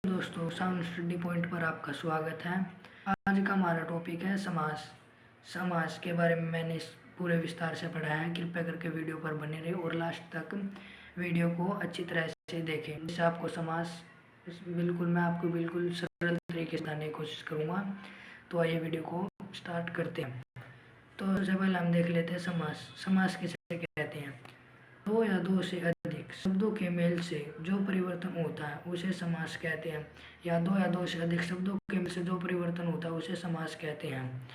दोस्तों, sound study point पर आपका स्वागत है। आज का हमारा टॉपिक है समास। समास के बारे में मैंने पूरे विस्तार से पढ़ा है। कृपया करके वीडियो पर बने रहे और लास्ट तक वीडियो को अच्छी तरह से देखें, जिससे आपको समास मैं आपको बिल्कुल सरल तरीके से बताने की कोशिश करूँगा। तो आइए वीडियो को स्टार्ट करते हैं। तो सबसे पहले हम देख लेते हैं समास। समास किसे कहते हैं? दो या दो से अधिक शब्दों के मेल से जो परिवर्तन होता है उसे समास कहते हैं, या दो या दो से अधिक शब्दों के मेल से जो परिवर्तन होता है उसे समास कहते हैं।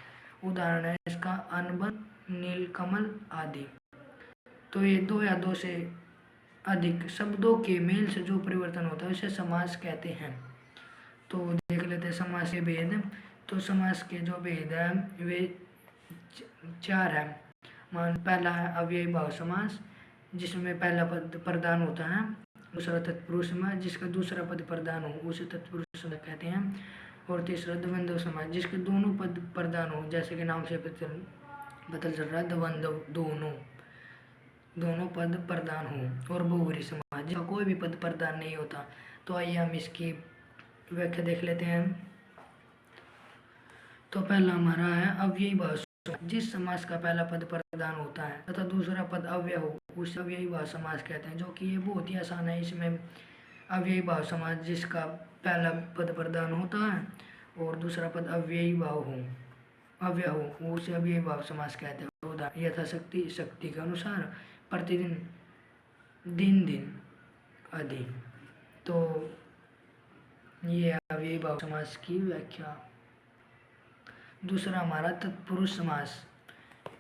उदाहरण है इसका अनुबंध, नीलकमल आदि। तो ये दो या दो से अधिक शब्दों के मेल से जो परिवर्तन होता है उसे समास कहते हैं। तो देख लेते हैं समास के भेद। तो समास के जो भेद है वे चार है। पहला है अव्ययी भाव समास, जिसमें पहला पद प्रधान होता है। दूसरा तत्पुरुष समास, जिसका दूसरा पद प्रधान हो उसे तत्पुरुष समास कहते हैं। और तीसरा द्वंद्व समास, जिसके दोनों पद प्रधान हो, जैसे कि नाम से पता चल रहा है द्वंद्व, दोनों पद प्रधान हो। और बहुव्रीहि समास, जिसका कोई भी पद प्रधान नहीं होता। तो आइए हम इसकी व्याख्या देख लेते हैं। तो पहला हमारा है अव्ययी भाव, जिस समास का पहला पद प्रधान होता है तथा दूसरा पद अव्यय हो उसे अव्ययी भाव समास कहते हैं। जो कि ये बहुत ही आसान है। इसमें अव्ययी भाव समास, जिसका पहला पद प्रधान होता है और दूसरा पद अव्ययी अव्यय हो उसे अव्ययी भाव समास कहते हैं। उदाहरण यथाशक्ति, शक्ति के अनुसार, प्रतिदिन, दिन दिन आदि। तो ये अव्ययी भाव समास की व्याख्या। दूसरा हमारा तत्पुरुष समास,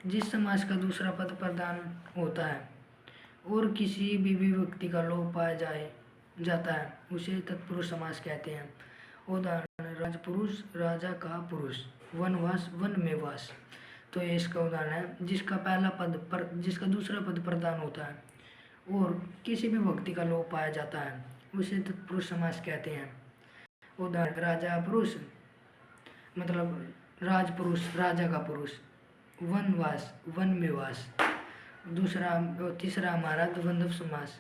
जिस समास का दूसरा पद प्रधान होता है और किसी भी विभक्ति का लोप पाया जाता है उसे तत्पुरुष समास कहते हैं। उदाहरण राजपुरुष, राजा का पुरुष, वनवास, वन में वास। तो ये इसका उदाहरण है। जिसका दूसरा पद प्रधान होता है और किसी भी विभक्ति का लोप पाया जाता है उसे तत्पुरुष समास कहते हैं। उदाहरण राजा पुरुष, मतलब राजपुरुष, राजा का पुरुष, वनवास, वन में वास। तीसरा हमारा द्वंद्व समास।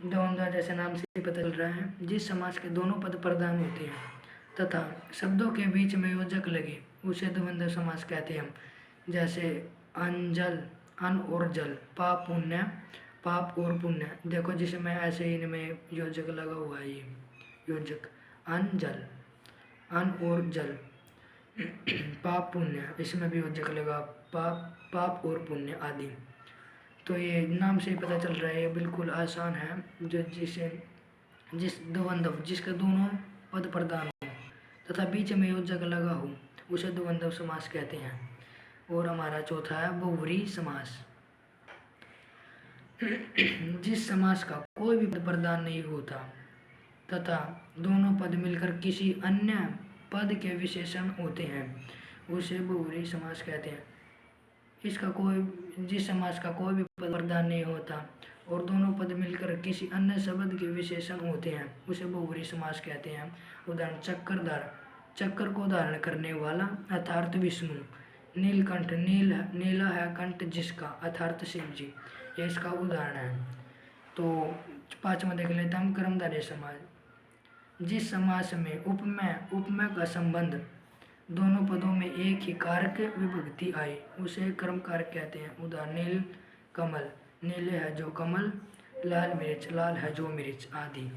द्वंद्व जैसे नाम से पता चल रहा है, जिस समास के दोनों पद प्रधान होते हैं तथा शब्दों के बीच में योजक लगे उसे द्वंद्व समास कहते हैं। जैसे अंजल, अन और जल, पाप पुण्य, पाप और पुण्य। देखो जिसमें ऐसे इनमें योजक लगा हुआ है, ये योजक अंजल, अन और जल, पाप पुण्य, इसमें भी योजक लगा पाप और पुण्य आदि। तो ये नाम से पता चल रहा है, ये बिल्कुल आसान है। द्वंद्व, जिसके दोनों पद प्रधान हो तथा बीच में योजक लगा हो उसे द्वंद्व समास कहते हैं। और हमारा चौथा है बहुव्रीहि समास, जिस समास का कोई भी पद प्रधान नहीं होता तथा दोनों पद मिलकर किसी अन्य पद के विशेषण होते हैं उसे बहुव्रीहि समास कहते हैं। जिस समास का कोई भी पद प्रधान नहीं होता और दोनों पद मिलकर किसी अन्य शब्द के विशेषण होते हैं उसे बहुव्रीहि समास कहते हैं। उदाहरण चक्रधर, चक्र को धारण करने वाला अर्थात विष्णु। नीलकंठ, नीला है कंठ जिसका अर्थात शिव जी। यह इसका उदाहरण है। तो पांचवा देख लेते हैं हम कर्मधारय समास, जिस समास में उपमेय का संबंध दोनों पदों में एक ही कारक विभक्ति आए उसे कर्म कारक कहते हैं। उदाहरण नील कमल, नीले है जो कमल, लाल मिर्च, लाल है जो मिर्च आदि।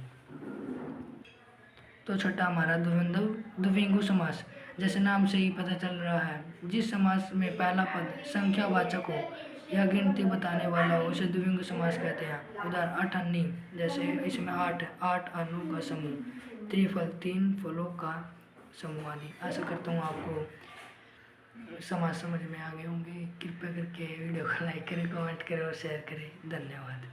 तो छठा हमारा द्विगु समास, जैसे नाम से ही पता चल रहा है, जिस समास में पहला पद संख्यावाचक हो या गिनती बताने वाला हो उसे द्विगु समास कहते हैं। उदाहरण अठन्नी, जैसे इसमें आठ अन्नों का समूह, त्रिफल, 3 फलों का समूह आदि। आशा करता हूँ आपको समास समझ में आ गए होंगे। कृपया करके वीडियो को लाइक करें, कमेंट करें और शेयर करें। धन्यवाद।